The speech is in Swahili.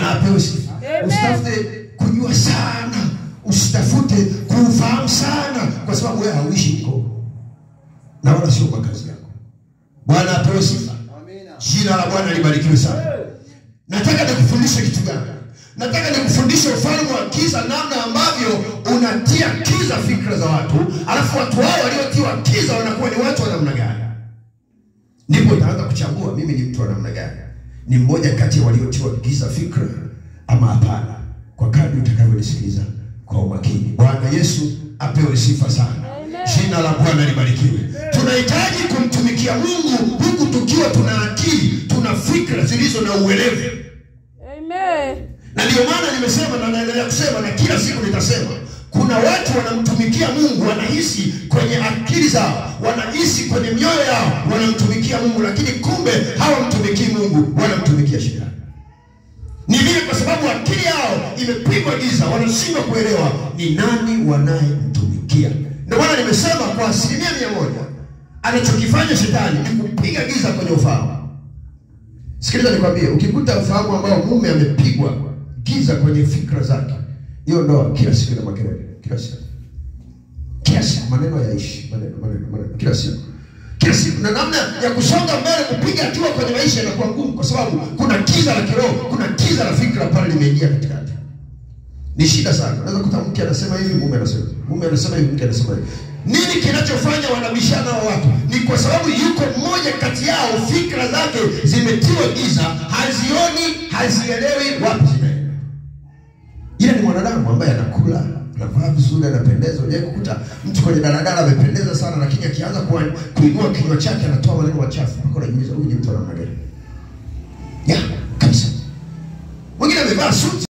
Bwana apewe sifa. Usitafute kujua sana, usitafute kufahamu sana, kwa sababu wewe hauishi huko na wala sio makazi yako. Bwana apewe sifa. Amina. Jina la Bwana libarikiwe sana. Nataka nikufundishe kitu gani? Nataka nikufundishe ufalme wa giza, namna ambavyo unatia giza fikra za watu, alafu watu hao waliotiwa giza wanakuwa ni watu wa namna gani. Ndipo utaanza kuchagua mimi ni mtu wa namna gani. Ni mmoja kati ya waliotiwa giza fikra ama hapana, kwa kadri utakavyonisikiliza kwa umakini. Bwana Yesu apewe sifa sana. Jina la Bwana libarikiwe. Tunahitaji kumtumikia Mungu huku tukiwa tuna akili, tuna fikra zilizo na uelewa. Amen. Na ndio maana nimesema na naendelea kusema na kila siku nitasema, kuna watu wanamtumikia Mungu, wanahisi kwenye akili zao, wanahisi kwenye mioyo yao wanamtumikia Mungu, lakini kumbe hawamtumikii Mungu, wanamtumikia shetani. Ni vile kwa sababu akili yao imepigwa giza, wanashindwa kuelewa ni nani wanayemtumikia. Ndio maana nimesema kwa 100% anachokifanya shetani ni kupiga giza kwenye ufahamu. Sikiliza nikwambie, ukikuta ufahamu ambao mume amepigwa giza kwenye fikra zake, hiyo ndoa kila siku na makelele, kila siku. Kila siku maneno yaishi, maneno kila siku. Kila siku na namna ya kusonga mbele, kupiga hatua kwenye maisha inakuwa ngumu, kwa sababu kuna giza la kiroho, kuna giza la fikra pale limeingia katikati. Ni shida sana. Unaweza kukuta mke anasema hivi, mume anasema. Mume anasema hivi, mke anasema hivi. Nini kinachofanya wanabishana wa watu? Ni kwa sababu yuko mmoja kati yao fikra zake zimetiwa giza, hazioni, hazielewi wapi zinaenda. Yeye ni mwanadamu ambaye anakula, anavaa vizuri, anapendeza. Unaweza kukuta mtu kwenye daladala amependeza sana, lakini akianza kuinua kinywa chake anatoa maneno machafu. Mpaka unajiuliza huyu ni mtu wa namna gani? Ya, kabisa. Mwingine amevaa suti